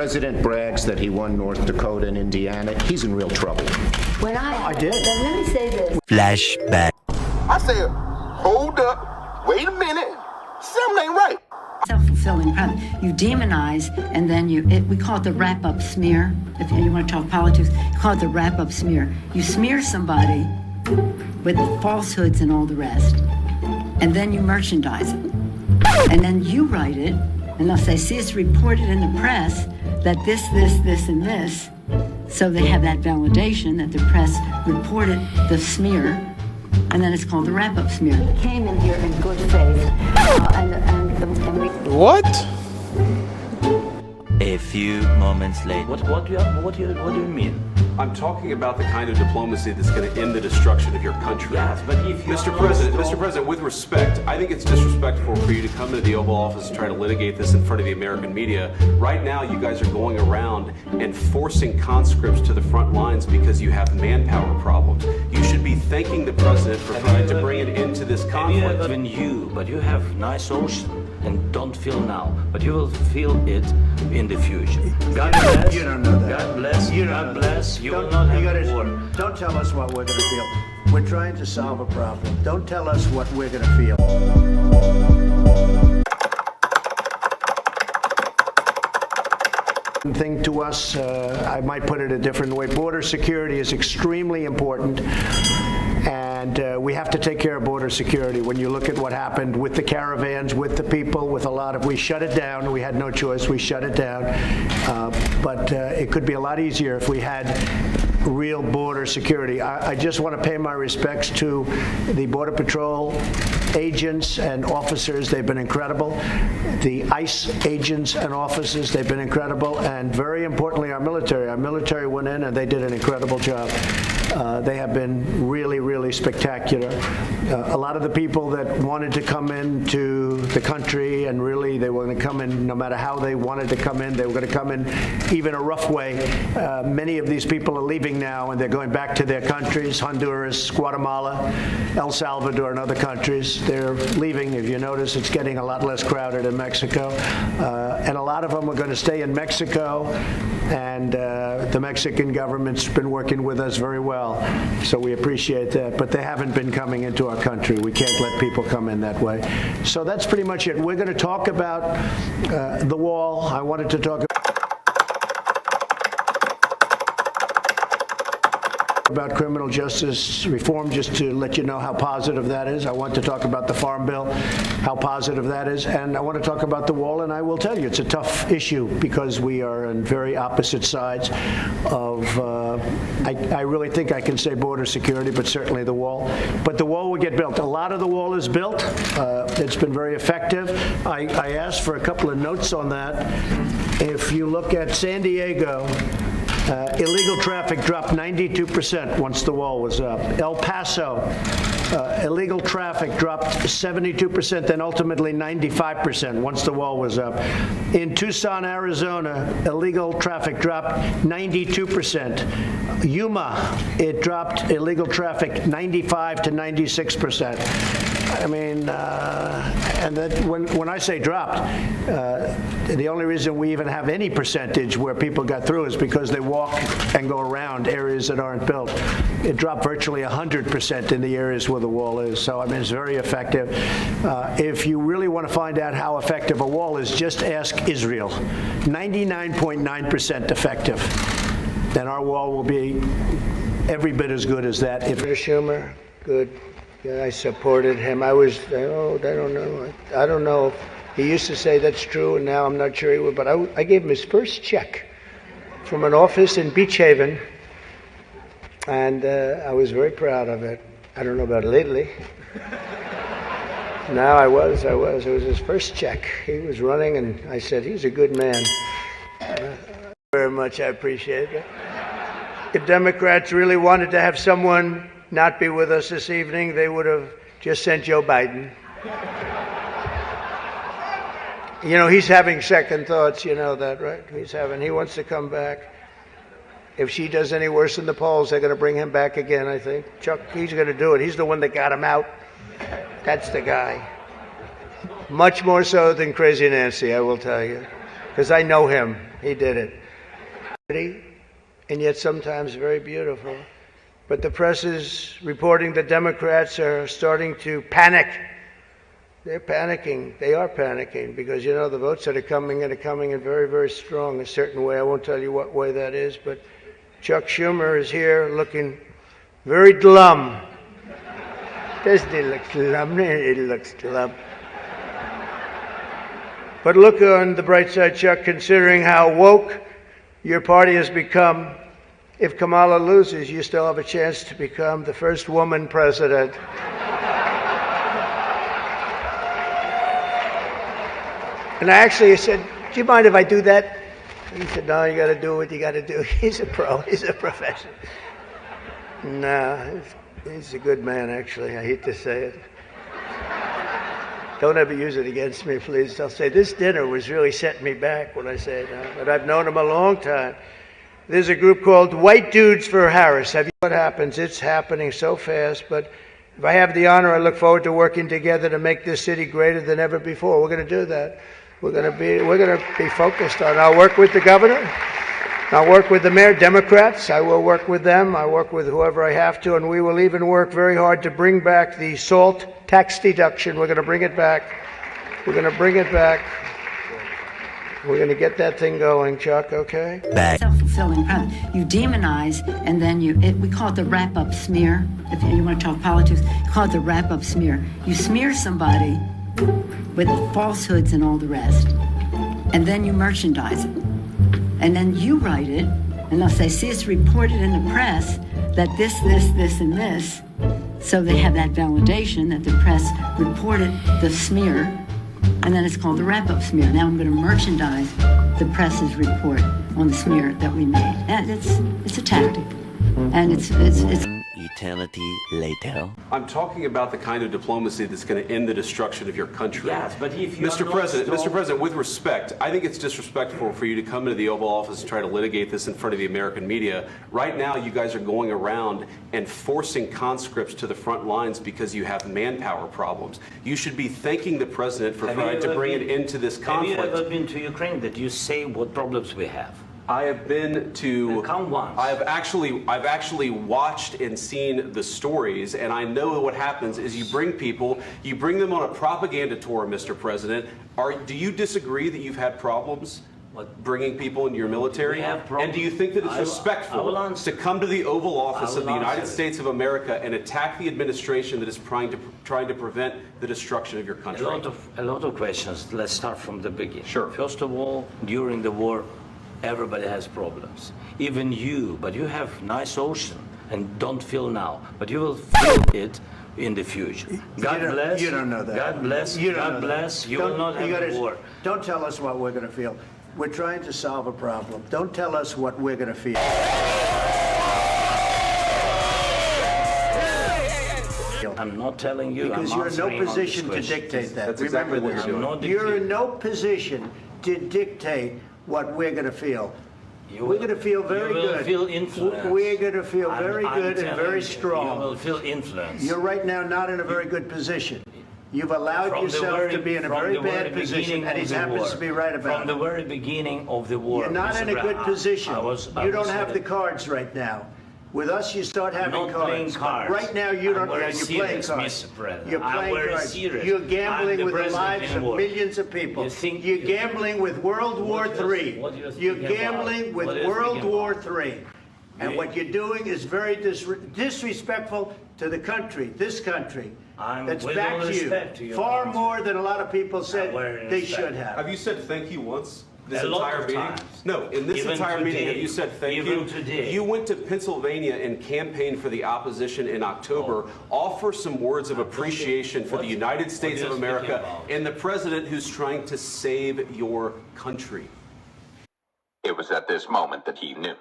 President brags that he won North Dakota and Indiana. He's in real trouble. When I did. Let me say this. Flashback. I said, hold up, wait a minute, something ain't right. Self-fulfilling prophecy. You demonize, and then we call it the wrap-up smear. If you want to talk politics, you call it the wrap-up smear. You smear somebody with falsehoods and all the rest, and then you merchandise it. And then you write it, and they'll say, see, it's reported in the press that this, and this. So they have that validation that the press reported the smear, and then it's called the wrap-up smear. We came in here in good faith, and we... What? A few moments later. What do you mean? I'm talking about the kind of diplomacy that's going to end the destruction of your country. Yes, but if you Mr. President, with respect, I think it's disrespectful for you to come into the Oval Office and try to litigate this in front of the American media. Right now, you guys are going around and forcing conscripts to the front lines because you have manpower problems. You should be thanking the president for trying to bring an end to this conflict. Even you, but you have nice ocean and don't feel now, but you will feel it in the future. God bless. You don't know that. God bless. You God don't know bless. that. You will not have war. Don't tell us what we're going to feel. We're trying to solve a problem. Don't tell us what we're going to feel. Thing to us, I might put it a different way. Border security is extremely important. And we have to take care of border security. When you look at what happened with the caravans, with the people, with a lot of, we shut it down. We had no choice. We shut it down. But it could be a lot easier if we had real border security. I just want to pay my respects to the Border Patrol agents and officers. They've been incredible. The ICE agents and officers, they've been incredible. And very importantly, our military. Our military went in and they did an incredible job. They have been really, really spectacular. A lot of the people that wanted to come into the country, and really they were going to come in no matter how they wanted to come in, they were going to come in even a rough way. Many of these people are leaving now and they're going back to their countries, Honduras, Guatemala, El Salvador, and other countries. They're leaving. If you notice, it's getting a lot less crowded in Mexico. And a lot of them are going to stay in Mexico, and the Mexican government's been working with us very well. So we appreciate that, but they haven't been coming into our country. We can't let people come in that way. So that's pretty much it. We're going to talk about the wall. I wanted to talk about criminal justice reform, just to let you know how positive that is. I want to talk about the Farm Bill, how positive that is, and I want to talk about the wall, and I will tell you it's a tough issue because we are on very opposite sides of, I really think I can say border security, but certainly the wall. But the wall will get built. A lot of the wall is built. It's been very effective. I asked for a couple of notes on that. If you look at San Diego, illegal traffic dropped 92% once the wall was up. El Paso, illegal traffic dropped 72%, then ultimately 95% once the wall was up. In Tucson, Arizona, illegal traffic dropped 92%. Yuma, it dropped illegal traffic 95 to 96%. I mean, and that when I say dropped, the only reason we even have any percentage where people got through is because they walk and go around areas that aren't built. It dropped virtually 100% in the areas where the wall is. So, I mean, it's very effective. If you really want to find out how effective a wall is, just ask Israel. 99.9% effective. Then our wall will be every bit as good as that. If Schumer, good. Yeah, I supported him. I don't know. He used to say that's true, and now I'm not sure he would, but I gave him his first check from an office in Beach Haven, and I was very proud of it. I don't know about lately. No, I was. It was his first check. He was running, and I said, he's a good man. Very much, I appreciate it. If Democrats really wanted to have someone not be with us this evening, they would have just sent Joe Biden. You know, he's having second thoughts, you know that, right? He wants to come back. If she does any worse in the polls, they're going to bring him back again, I think. Chuck, he's going to do it. He's the one that got him out. That's the guy. Much more so than Crazy Nancy, I will tell you. because I know him. He did it. And yet sometimes very beautiful. But the press is reporting that Democrats are starting to panic. They're panicking. They are panicking because, you know, the votes that are coming in very, very strong a certain way. I won't tell you what way that is, but Chuck Schumer is here looking very glum. Doesn't he look glum? He looks glum. But look on the bright side, Chuck, considering how woke your party has become. If Kamala loses, you still have a chance to become the first woman president. And I actually said, do you mind if I do that? He said, no, you got to do what you got to do. He's a pro. He's a professional. No, he's a good man, actually. I hate to say it. Don't ever use it against me, please. I'll say this dinner was really setting me back when I say it now, but I've known him a long time. There's a group called White Dudes for Harris. Have you what happens? It's happening so fast, but if I have the honor, I look forward to working together to make this city greater than ever before. We're going to do that. We're going to be focused on. I'll work with the governor. I'll work with the mayor, Democrats. I will work with them. I work with whoever I have to, and we will even work very hard to bring back the SALT tax deduction. We're going to bring it back. We're going to bring it back. We're going to get that thing going, Chuck, okay? Self-fulfilling prophecy. You demonize, and then we call it the wrap-up smear. If you want to talk politics, you call it the wrap-up smear. You smear somebody with falsehoods and all the rest, and then you merchandise it. And then you write it, and they'll say, see, it's reported in the press that this, and this. So they have that validation that the press reported the smear, and then it's called the wrap-up smear. Now I'm going to merchandise the press's report on the smear that we made. And it's a tactic, and it's Eternity later. I'm talking about the kind of diplomacy that's going to end the destruction of your country. Yes, but if you Mr. President, with respect, I think it's disrespectful for you to come into the Oval Office and try to litigate this in front of the American media. Right now, you guys are going around and forcing conscripts to the front lines because you have manpower problems. You should be thanking the president for trying to bring an end to this conflict. Have you ever been to Ukraine that you say what problems we have? I have been to. Come once. I've actually watched and seen the stories, and I know what happens is you bring them on a propaganda tour, Mr. President. Do you disagree that you've had problems bringing people into your military? We have problems. And do you think that it's respectful to come to the Oval Office of the United States of America and attack the administration that is trying to prevent the destruction of your country? A lot of questions. Let's start from the beginning. Sure. First of all, during the war, everybody has problems. Even you, but you have nice ocean and don't feel now, but you will feel it in the future. God bless. You don't know that. God bless. God bless. You will not have a war. Don't tell us what we're going to feel. We're trying to solve a problem. Don't tell us what we're going to feel. I'm not telling you. Because you're in no position to dictate that. That's exactly what you're doing. You're in no position to dictate what we're going to feel. We're going to feel very good. You will feel influence. We're going to feel very good and very strong. You will feel influence. You're right now not in a very good position. You've allowed yourself to be in a very bad position, and he happens to be right about it. From the very beginning of the war. You're not in a good position. You don't have the cards right now. With us, you start having cards. Right now, you don't. You're playing cards. You're playing cards. You're gambling with the lives of millions of people. You're gambling with World War III. You're gambling with World War III. And what you're doing is very disrespectful to the country, this country. That's back to you. Far more than a lot of people said they should have. Have you said thank you once? This a lot entire of meeting? times. No, in this Even entire today. meeting, have you said thank you? Even today. You went to Pennsylvania and campaigned for the opposition in October. Offer some words of appreciation for the United States of America and the president who's trying to save your country. It was at this moment that he knew.